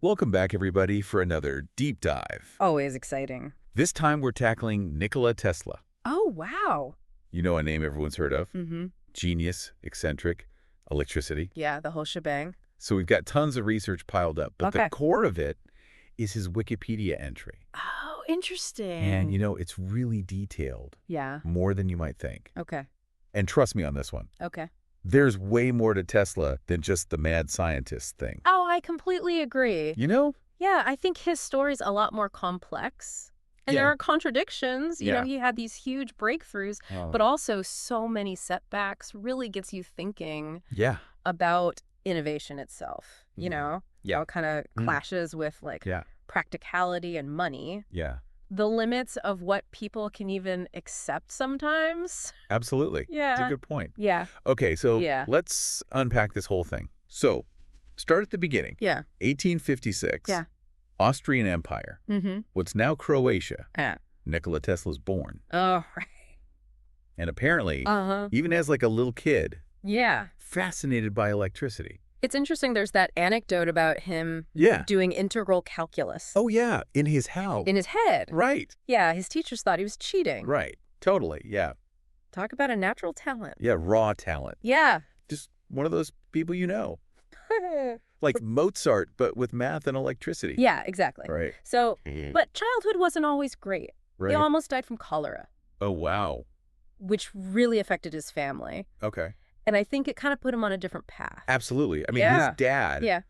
Welcome back, everybody, for another deep dive. Always exciting. This time we're tackling Nikola Tesla. Oh, wow. You know, a name everyone's heard of. Mm-hmm. Genius, eccentric, electricity. Yeah, the whole shebang. So we've got tons of research piled up, but Okay. the core of it is his Wikipedia entry. Oh, interesting. And, you know, it's really detailed. Yeah. More than you might think. Okay. And trust me on this one. Okay. There's way more to Tesla than just the mad scientist thing. Oh, I completely agree. You know? Yeah, I think his story's a lot more complex. And Yeah. there are contradictions. You Yeah. know, he had these huge breakthroughs, Oh. but also so many setbacks really gets you thinking Yeah. about innovation itself. You Mhm. know? Yeah. How it kind of Mm. clashes with like Yeah. practicality and money. Yeah. The limits of what people can even accept sometimes. Absolutely. It's a Yeah. good point. Yeah. Okay, so Yeah. let's unpack this whole thing. So, start at the beginning. Yeah. 1856. Yeah. Austrian Empire. Mm-hmm. What's now Croatia. Yeah. Nikola Tesla's born. Oh, right. And apparently, Uh-huh. even as like a little kid, Yeah. fascinated by electricity. It's interesting. There's that anecdote about him Yeah. doing integral calculus Oh, yeah. In his house. in his head. Right. Yeah, his teachers thought he was cheating. Right. Totally. Yeah. Talk about a natural talent. Yeah. Raw talent. Yeah. Just one of those people you know. Like Mozart, but with math and electricity. Yeah, exactly. Right. So, but childhood wasn't always great. Right. He almost died from cholera, Oh, wow. which really affected his family. Okay. And I think it kind of put him on a different path. Absolutely. I mean, Yeah. his dad Yeah.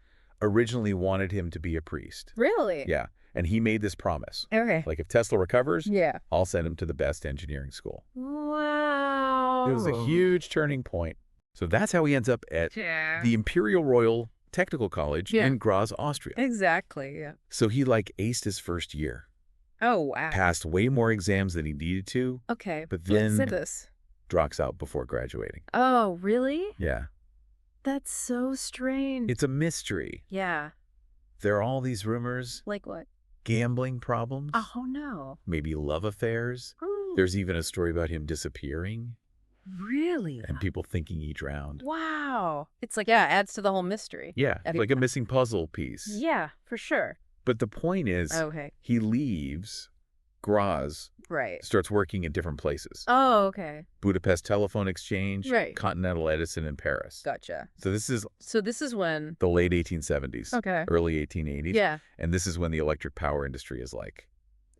originally wanted him to be a priest. Really? Yeah. And he made this promise. Okay. Like, if Tesla recovers, Yeah. I'll send him to the best engineering school. Wow. It was a huge turning point. So that's how he ends up at the Imperial Royal Technical College Yeah. in Graz, Austria. Exactly. Yeah. So he like aced his first year, Oh, wow. passed way more exams than he needed to, Okay. but Let's then say this. drops out before graduating. Oh, really? Yeah. That's so strange. It's a mystery. Yeah. There are all these rumors, Like what? gambling problems, Oh, no. maybe love affairs. Ooh, There's even a story about him disappearing really? and people thinking he drowned. Wow. It's like, yeah, adds to the whole mystery. Yeah, Every- like a missing puzzle piece. Yeah, for sure. But the point is, Okay. he leaves Graz, Right. starts working in different places. Oh, okay. Budapest Telephone Exchange, Right. Continental Edison in Paris. Gotcha. So this is So this is when... the late 1870s, Okay. early 1880s. Yeah. And this is when the electric power industry is like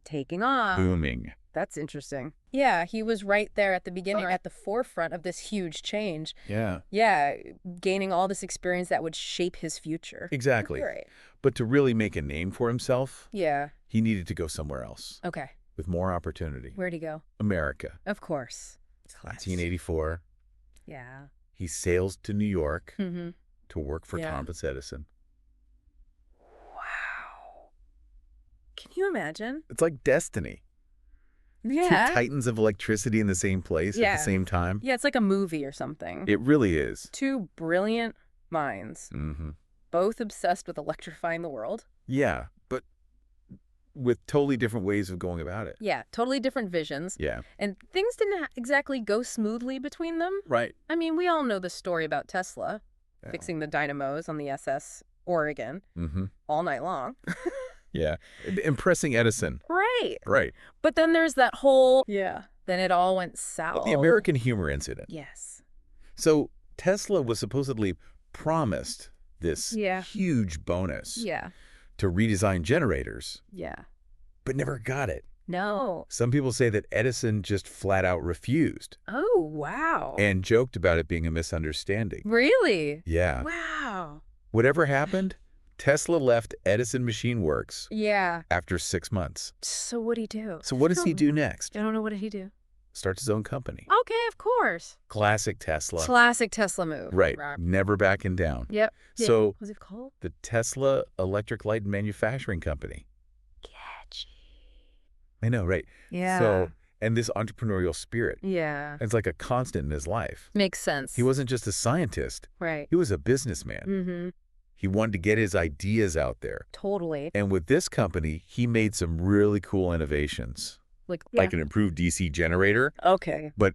Taking off. booming. That's interesting. Yeah, he was right there at the beginning, at the forefront of this huge change. Yeah, Yeah, gaining all this experience that would shape his future. exactly. Right. But to really make a name for himself, Yeah. he needed to go somewhere else Okay. with more opportunity. Where'd he go? America. Of course. 1884. Yeah. He sails to New York Mm-hmm. to work for Yeah. Thomas Edison. Wow. Can you imagine? It's like destiny. Two titans of electricity in the same place at Yeah. the same time. Yeah, it's like a movie or something. It really is. Two brilliant minds, Mm-hmm. both obsessed with electrifying the world. Yeah, but with totally different ways of going about it. Yeah, totally different visions. Yeah. And things didn't exactly go smoothly between them. Right. I mean, we all know the story about Tesla Yeah. fixing the dynamos on the SS Oregon Mm-hmm. all night long. Yeah. Impressing Edison. Right. Right. But then there's that whole, then it all went south. The American humor incident. Yes. So Tesla was supposedly promised this Yeah. huge bonus Yeah. to redesign generators, Yeah. but never got it. No. Some people say that Edison just flat out refused Oh, wow. and joked about it being a misunderstanding. Really? Yeah. Wow. Whatever happened, Tesla left Edison Machine Works Yeah. after 6 months. So what'd he do? So what does he do next? I don't know. What did he do? Starts his own company. Okay, of course. Classic Tesla. Classic Tesla move. Right. Never backing down. Yep. So What was it called? the Tesla Electric Light Manufacturing Company. Catchy. I know, right? Yeah. So, and this entrepreneurial spirit, Yeah. it's like a constant in his life. Makes sense. He wasn't just a scientist. Right. He was a businessman. Mm-hmm. He wanted to get his ideas out there. Totally. And with this company, he made some really cool innovations, Like an improved DC generator. Okay. But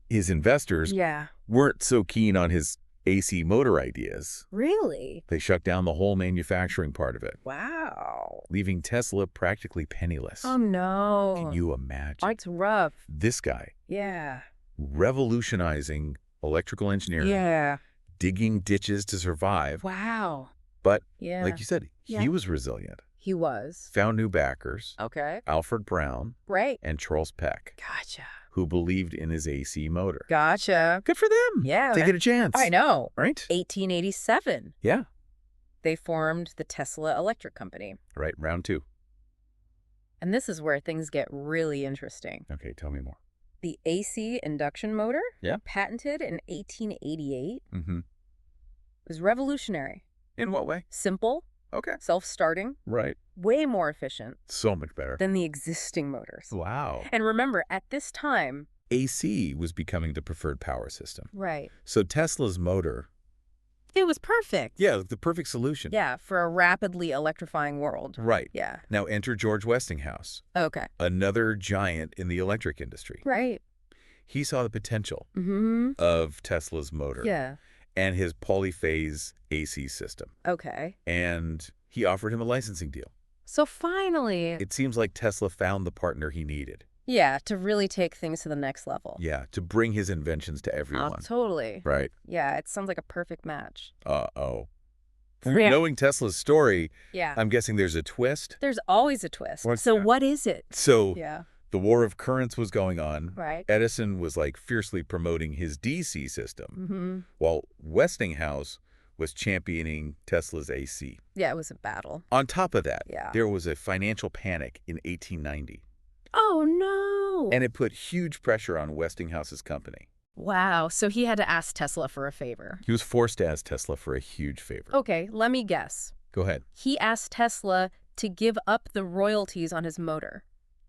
his investors Yeah. weren't so keen on his AC motor ideas, Really? they shut down the whole manufacturing part of it, Wow. leaving Tesla practically penniless. Oh, no. Can you imagine? It's rough. This guy, Yeah. revolutionizing electrical engineering, Yeah. digging ditches to survive. Wow. But, Yeah. like you said, Yeah. he was resilient, He was. found new backers, Okay. Alfred Brown Right. and Charles Peck, Gotcha. who believed in his AC motor. Gotcha. Good for them. Yeah. Taking a chance. I know. Right? 1887. Yeah. They formed the Tesla Electric Company. Right, round 2. And this is where things get really interesting. Okay, tell me more. The AC induction motor, Yeah. patented in 1888, Mm-hmm. was revolutionary. In what way? Simple, Okay. self-starting, Right. way more efficient So much better. than the existing motors. Wow. And remember, at this time... AC was becoming the preferred power system. Right. So Tesla's motor, It was perfect. yeah, the perfect solution. Yeah, for a rapidly electrifying world. Right. Yeah. Now enter George Westinghouse, Okay. another giant in the electric industry. Right. He saw the potential Mm-hmm. of Tesla's motor Yeah. and his polyphase AC system. Okay. And he offered him a licensing deal. So finally... It seems like Tesla found the partner he needed. Yeah, to really take things to the next level. Yeah, to bring his inventions to everyone. Totally. Right. Yeah, it sounds like a perfect match. Uh-oh. Yeah. Knowing Tesla's story, Yeah. I'm guessing there's a twist. There's always a twist. What's So that? what is it? So Yeah. the war of currents was going on. Right. Edison was like fiercely promoting his DC system, Mm-hmm. while Westinghouse was championing Tesla's AC. Yeah, it was a battle. On top of that, Yeah. there was a financial panic in 1890, Oh, no. and it put huge pressure on Westinghouse's company. Wow. So he had to ask Tesla for a favor. He was forced to ask Tesla for a huge favor. Okay, let me guess. Go ahead. He asked Tesla to give up the royalties on his motor.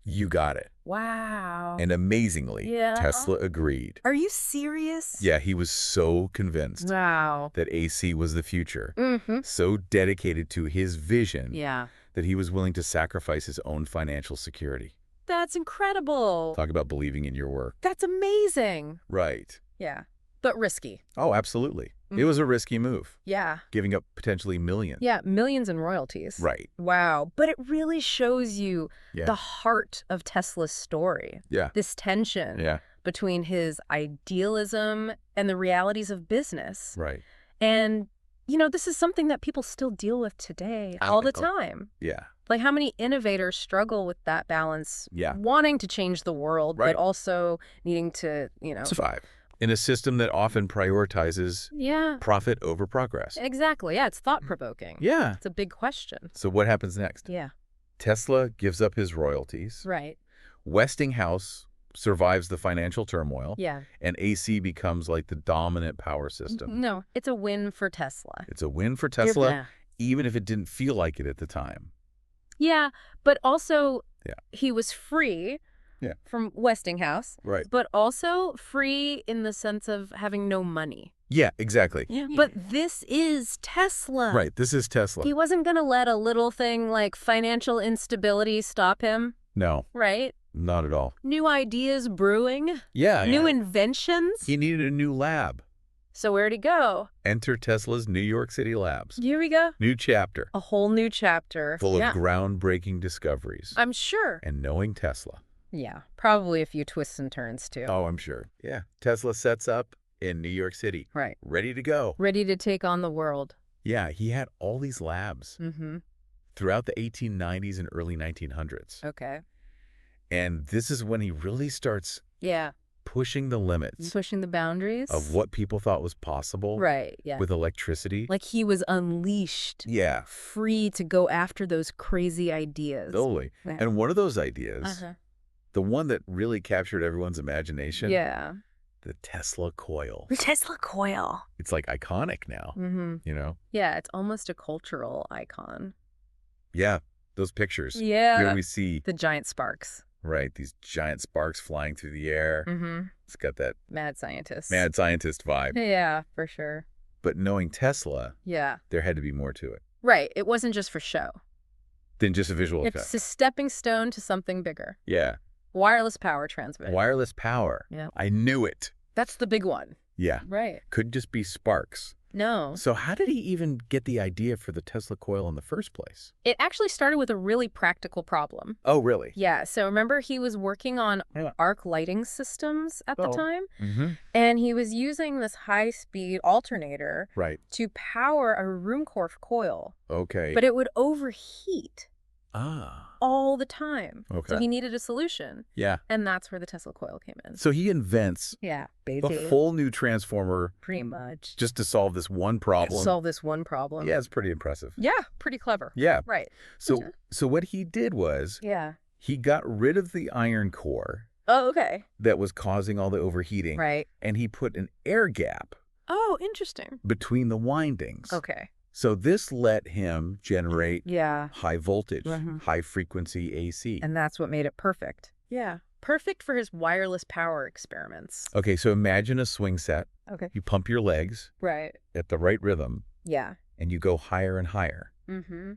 You got it. Wow. And amazingly, Yeah. Tesla agreed. Are you serious? Yeah, he was so convinced Wow. that AC was the future, Mm-hmm. so dedicated to his vision Yeah. that he was willing to sacrifice his own financial security. That's incredible. Talk about believing in your work. That's amazing. Right. Yeah. But risky. Oh, absolutely. It Mhm. was a risky move, Yeah. giving up potentially millions. Yeah, millions in royalties. Right. Wow. But it really shows you Yeah. the heart of Tesla's story. Yeah. This tension Yeah. between his idealism and the realities of business. Right. And, you know, this is something that people still deal with today all the time. Yeah. Like, how many innovators struggle with that balance, Yeah. wanting to change the world, Right. but also needing to, you know. Survive. In a system that often prioritizes Yeah, profit over progress. exactly. Yeah, it's thought-provoking. Yeah. It's a big question. So what happens next? Yeah, Tesla gives up his royalties. right. Westinghouse survives the financial turmoil. Yeah. And AC becomes like the dominant power system. No, it's a win for Tesla. It's a win for Tesla, Yeah. even if it didn't feel like it at the time. Yeah, but also Yeah. he was free Yeah. from Westinghouse, Right. but also free in the sense of having no money. Yeah, exactly. Yeah. But this is Tesla. Right. This is Tesla. He wasn't going to let a little thing like financial instability stop him, No, right? not at all. New ideas brewing, Yeah. new inventions. He needed a new lab. So where'd he go? Enter Tesla's New York City labs. Here we go. New chapter. A whole new chapter. Full Yeah. of groundbreaking discoveries. I'm sure. And knowing Tesla. Yeah, probably a few twists and turns too. Oh, I'm sure. Yeah. Tesla sets up in New York City. Right. Ready to go. Ready to take on the world. Yeah, he had all these labs Mm-hmm. throughout the 1890s and early 1900s. Okay. And this is when he really starts Yeah. pushing the limits Pushing the boundaries. of what people thought was possible Right, yeah. with electricity. Like he was unleashed, Yeah, free to go after those crazy ideas. totally. Yeah. And one of those ideas, Uh-huh. the one that really captured everyone's imagination, Yeah. the Tesla coil. The Tesla coil. It's like iconic now, Mm-hmm. you know? Yeah, it's almost a cultural icon. Yeah, those pictures Yeah. where we see, The giant sparks. right, these giant sparks flying through the air. Mm-hmm. It's got that Mad scientist. mad scientist vibe. Yeah, for sure. But knowing Tesla, Yeah. there had to be more to it Right. It wasn't just for show. than just a visual effect. It's a stepping stone to something bigger. Yeah. Wireless power transmission. Wireless power. Yeah. I knew it. That's the big one. Yeah. Right. Couldn't just be sparks. No. So how did he even get the idea for the Tesla coil in the first place? It actually started with a really practical problem. Oh, really? Yeah, so remember he was working on arc lighting systems at the time? Mm-hmm. And he was using this high-speed alternator Right. to power a room coil. Okay. But it would overheat Ah. all the time. Okay. So he needed a solution. Yeah. And that's where the Tesla coil came in. So he invents Yeah, a basically. whole new transformer Pretty much. just to solve this one problem. Solve this one problem. Yeah, it's pretty impressive. Yeah, pretty clever. Yeah. Right. So what he did was Yeah. he got rid of the iron core Oh, okay. that was causing all the overheating. Right. And he put an air gap Oh, interesting. between the windings. Okay. So this let him generate Yeah. high voltage, Mhm. high frequency AC. And that's what made it perfect. Yeah. Perfect for his wireless power experiments. Okay, so imagine a swing set. Okay. You pump your legs Right. at the right rhythm, Yeah. and you go higher and higher. Mm-hmm.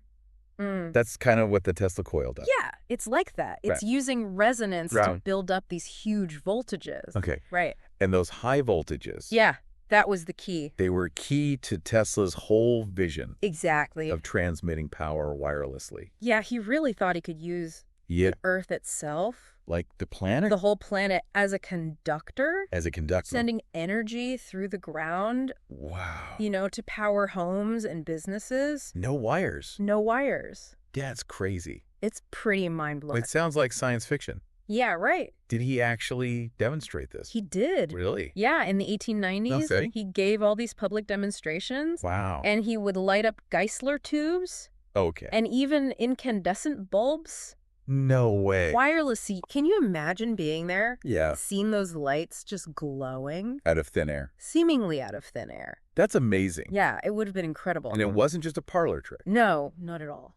Mm. That's kind of what the Tesla coil does. Yeah, it's like that. It's Right. using resonance to Right. build up these huge voltages. Okay. Right. And those high voltages, Yeah, that was the key. they were key to Tesla's whole vision Exactly. of transmitting power wirelessly. Yeah, he really thought he could use Yeah, the Earth itself, like the planet the whole planet, as a conductor, as a conductor. sending energy through the ground, Wow. to power homes and businesses. No wires. No wires. That's crazy. It's pretty mind-blowing. It sounds like science fiction. Yeah, right. Did he actually demonstrate this? He did. Really? Yeah, in the 1890s, Okay. he gave all these public demonstrations. Wow. And he would light up Geisler tubes Okay. and even incandescent bulbs. No way. Wirelessly. Can you imagine being there? Yeah. Seeing those lights just glowing? Out of thin air. Seemingly out of thin air. That's amazing. Yeah, it would have been incredible. And it wasn't just a parlor trick. No, not at all.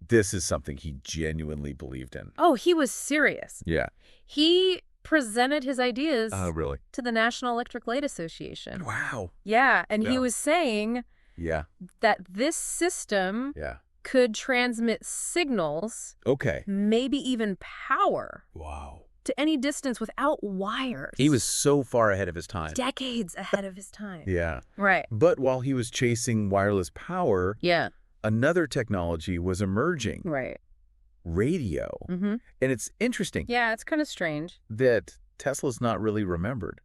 This is something he genuinely believed in. Oh, he was serious. Yeah. He presented his ideas Really? to the National Electric Light Association. Wow. Yeah, and he Yeah. was saying Yeah. that this system Yeah. could transmit signals, Okay. maybe even power, Wow. to any distance without wires. He was so far ahead of his time. decades ahead of his time. Yeah. Right. But while he was chasing wireless power, Yeah. another technology was emerging. Right. Radio. Mm-hmm. And it's interesting Yeah, it's kind of strange. that Tesla's not really remembered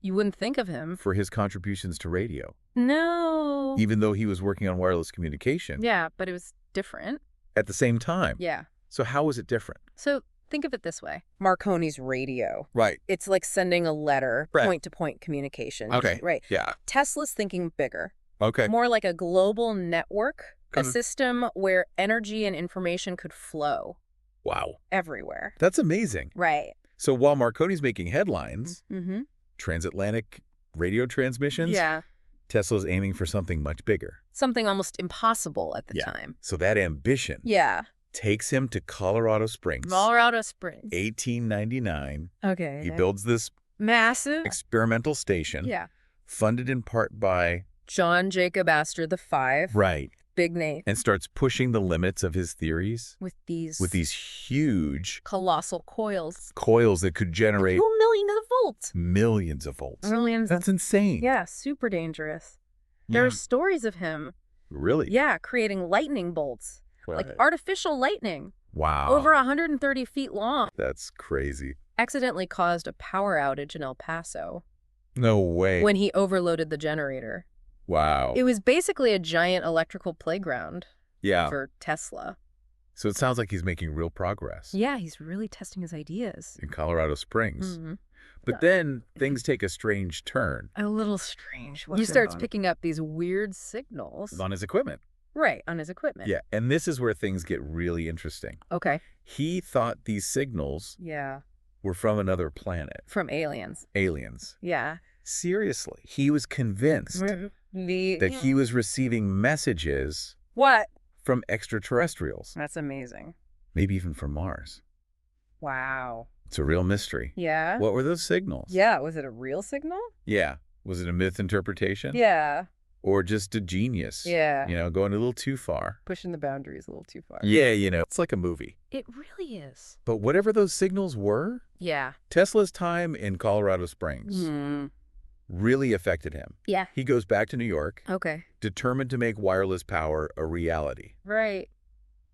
You wouldn't think of him. for his contributions to radio, No. even though he was working on wireless communication Yeah, but it was different. at the same time. Yeah. So how was it different? So think of it this way. Marconi's radio. Right. It's like sending a letter, Right. point-to-point communication. Okay. Right. Yeah. Tesla's thinking bigger. Okay. More like a global network, a Mhm. system where energy and information could flow Wow. everywhere. That's amazing. Right. So while Marconi's making headlines, Mm-hmm. transatlantic radio transmissions, Yeah. Tesla's aiming for something much bigger. Something almost impossible at the Yeah. time. So that ambition Yeah. takes him to Colorado Springs. Colorado Springs. 1899. Okay. He builds this Massive. experimental station, Yeah. funded in part by John Jacob Astor V. Right, Big name. and starts pushing the limits of his theories With these with these huge colossal coils. coils that could generate 2 million of volts. millions of volts. Millions. That's insane. Yeah, super dangerous. There Yeah. are stories of him, Really? yeah, creating lightning bolts. Like Right. artificial lightning. Wow. Over 130 feet long. That's crazy. Accidentally caused a power outage in El Paso No way. when he overloaded the generator. Wow. It was basically a giant electrical playground Yeah. for Tesla. So it sounds like he's making real progress Yeah, he's really testing his ideas. in Colorado Springs. Mhm. But then things take a strange turn A little strange. What's He starts going on? picking up these weird signals. on his equipment. Right, on his equipment. Yeah. And this is where things get really interesting. Okay. He thought these signals Yeah. were from another planet, From aliens. aliens. Yeah. Seriously. He was convinced that he was receiving messages What? from extraterrestrials, That's amazing. maybe even from Mars. Wow. It's a real mystery. Yeah? What were those signals? Yeah, was it a real signal? Yeah. Was it a myth interpretation? Yeah. Or just a genius? Yeah. You know, going a little too far. Pushing the boundaries a little too far. Yeah, you know, it's like a movie. It really is. But whatever those signals were, Yeah. Tesla's time in Colorado Springs Hmm. really affected him. Yeah. He goes back to New York, Okay. determined to make wireless power a reality. Right.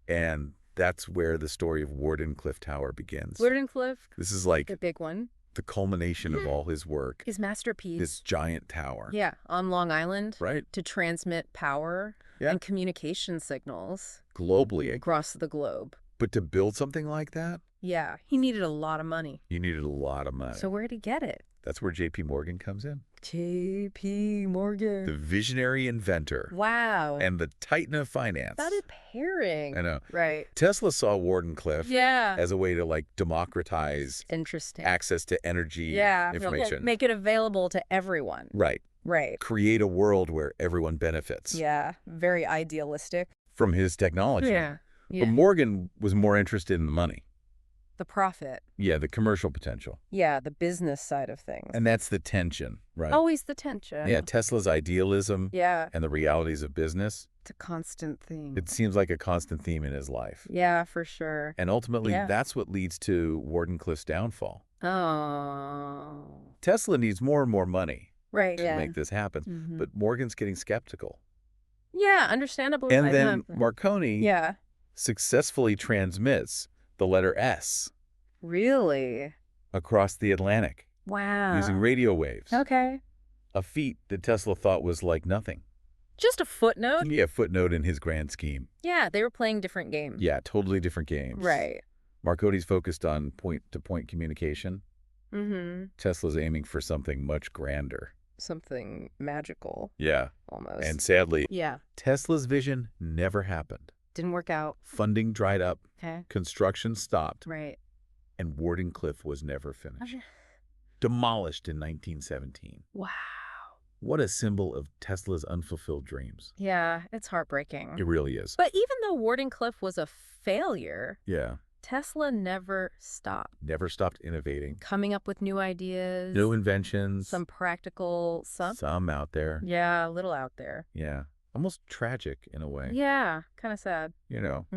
And that's where the story of Wardenclyffe Tower begins. Wardenclyffe. This is like The big one. the culmination of all his work. His masterpiece. This giant tower. Yeah, on Long Island. Right? To transmit power and communication signals. Globally. Across the globe. But to build something like that? Yeah, he needed a lot of money. You needed a lot of money. So where'd he get it? That's where J.P. Morgan comes in. J.P. Morgan. The visionary inventor. Wow. And the titan of finance. That is pairing. I know. Right. Tesla saw Wardenclyffe as a way to like democratize access to energy information. Make it available to everyone. Right. Right. Create a world where everyone benefits. Yeah. Very idealistic. From his technology. Yeah. But Morgan was more interested in the money. The profit. Yeah, the commercial potential. Yeah, the business side of things. And that's the tension, right? Always the tension. Yeah, Tesla's idealism and the realities of business. It's a constant theme. It seems like a constant theme in his life. Yeah, for sure. And ultimately, that's what leads to Wardenclyffe's downfall. Oh. Tesla needs more and more money to make this happen. But Morgan's getting skeptical. Yeah, understandably. And then Marconi successfully transmits the letter S. Really? Across the Atlantic. Wow. Using radio waves. Okay. A feat that Tesla thought was like nothing. Just a footnote? Yeah, footnote in his grand scheme. Yeah, they were playing different games. Yeah, totally different games. Right. Marconi's focused on point-to-point communication. Tesla's aiming for something much grander. Something magical. Yeah. Almost. And sadly, yeah, Tesla's vision never happened. Didn't work out. Funding dried up. Okay. Construction stopped. Right. And Wardenclyffe was never finished. Demolished in 1917. Wow. What a symbol of Tesla's unfulfilled dreams. Yeah, it's heartbreaking. It really is. But even though Wardenclyffe was a failure, Tesla never stopped. Never stopped innovating. Coming up with new ideas. New inventions. Some practical, some out there. Yeah, a little out there. Yeah. Almost tragic in a way. Yeah, kind of sad. You know,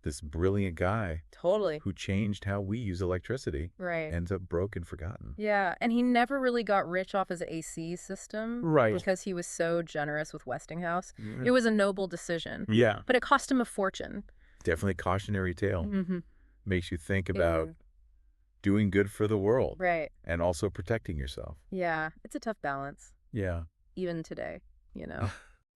this brilliant guy. Totally. Who changed how we use electricity. Right. Ends up broke and forgotten. Yeah, and he never really got rich off his AC system. Right. Because he was so generous with Westinghouse. It was a noble decision. Yeah. But it cost him a fortune. Definitely a cautionary tale. Makes you think about doing good for the world. Right. And also protecting yourself. Yeah, it's a tough balance. Yeah. Even today, you know.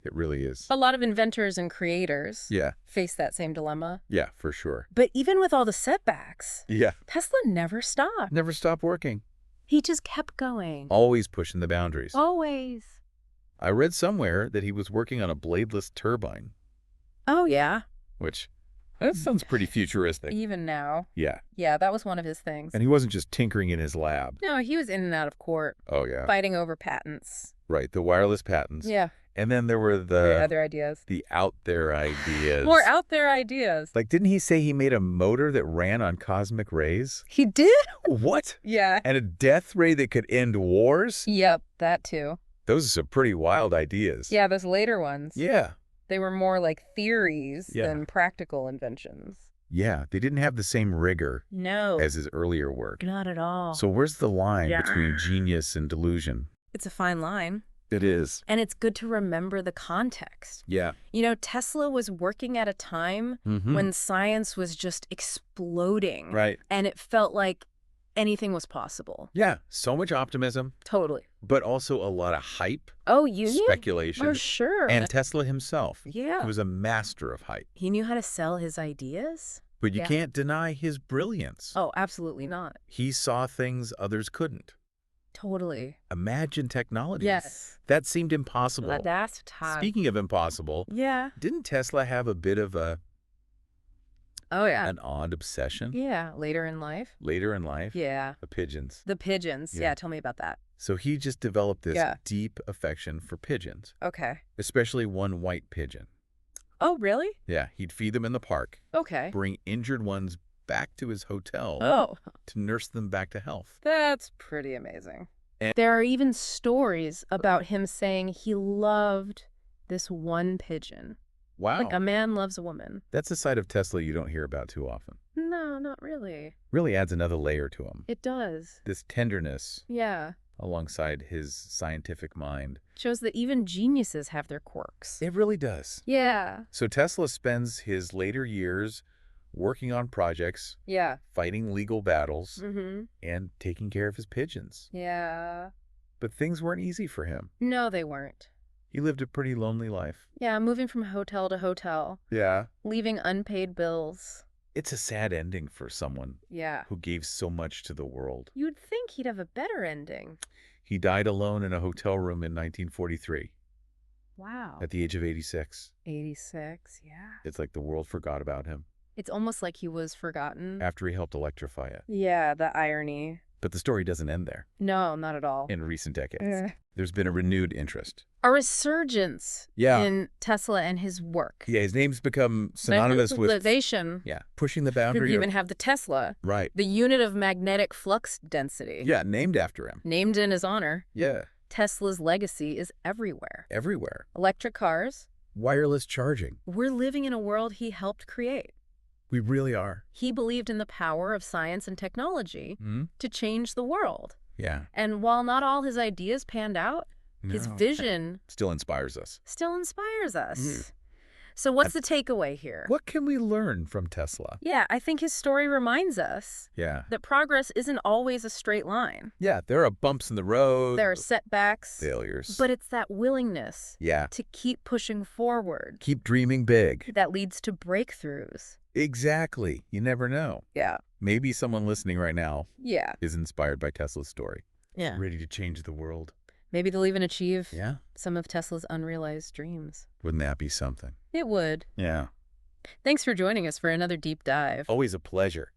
It really is. A lot of inventors and creators Yeah. face that same dilemma. Yeah, for sure. But even with all the setbacks, Yeah. Tesla never stopped. Never stopped working. He just kept going. Always pushing the boundaries. Always. I read somewhere that he was working on a bladeless turbine. Oh, yeah. Which, that sounds pretty futuristic. Even now. Yeah. Yeah, that was one of his things. And he wasn't just tinkering in his lab. No, he was in and out of court. Oh, yeah. Fighting over patents. Right, the wireless patents. Yeah. And then there were the other ideas. The out there ideas. More out there ideas. Like, didn't he say he made a motor that ran on cosmic rays? He did? What? Yeah. And a death ray that could end wars? Yep, that too. Those are some pretty wild ideas. Yeah, those later ones. Yeah. They were more like theories than practical inventions. Yeah, they didn't have the same rigor No. as his earlier work. Not at all. So where's the line between genius and delusion? It's a fine line. It is. And it's good to remember the context. Yeah. You know, Tesla was working at a time when science was just exploding. Right. And it felt like anything was possible. Yeah. So much optimism. Totally. But also a lot of hype. Oh, you knew? Speculation. For sure. And Tesla himself. Yeah. He was a master of hype. He knew how to sell his ideas. But you can't deny his brilliance. Oh, absolutely not. He saw things others couldn't. Totally. Imagine technologies. Yes. That seemed impossible. That's tough. Speaking of impossible, didn't Tesla have a bit of a an odd obsession? Yeah, later in life. Later in life? Yeah. The pigeons. The pigeons. Yeah, tell me about that. So he just developed this deep affection for pigeons. Okay. Especially one white pigeon. Oh, really? Yeah, he'd feed them in the park. Okay. Bring injured ones back to his hotel to nurse them back to health. That's pretty amazing. And there are even stories about him saying he loved this one pigeon. Wow. Like a man loves a woman. That's a side of Tesla you don't hear about too often. No, not really. Really adds another layer to him. It does. This tenderness. Yeah. alongside his scientific mind. Shows that even geniuses have their quirks. It really does. Yeah. So Tesla spends his later years working on projects, Yeah. fighting legal battles, Mm-hmm. and taking care of his pigeons. Yeah. But things weren't easy for him. No, they weren't. He lived a pretty lonely life. Yeah, moving from hotel to hotel. Yeah. Leaving unpaid bills. It's a sad ending for someone Yeah. who gave so much to the world. You'd think he'd have a better ending. He died alone in a hotel room in 1943 Wow. at the age of 86. 86, yeah. It's like the world forgot about him It's almost like he was forgotten. after he helped electrify it. Yeah, the irony. But the story doesn't end there. No, not at all. In recent decades, there's been a renewed interest. A resurgence in Tesla and his work. Yeah, his name's become synonymous with... Civilization. Yeah, pushing the We boundary even of... have the Tesla, Right. the unit of magnetic flux density. Yeah, named after him. Named in his honor. Yeah. Tesla's legacy is everywhere. Everywhere. Electric cars. Wireless charging. We're living in a world he helped create. We really are. He believed in the power of science and technology to change the world. Yeah. And while not all his ideas panned out, his vision still inspires us. still inspires us. So what's the takeaway here? What can we learn from Tesla? Yeah, I think his story reminds us Yeah. that progress isn't always a straight line. Yeah, there are bumps in the road. There are setbacks. failures. But it's that willingness Yeah. to keep pushing forward Keep dreaming big. that leads to breakthroughs. Exactly. You never know. Yeah. Maybe someone listening right now Yeah. is inspired by Tesla's story. Yeah. Ready to change the world. Maybe they'll even achieve Yeah. some of Tesla's unrealized dreams. Wouldn't that be something? It would. Yeah. Thanks for joining us for another deep dive. Always a pleasure.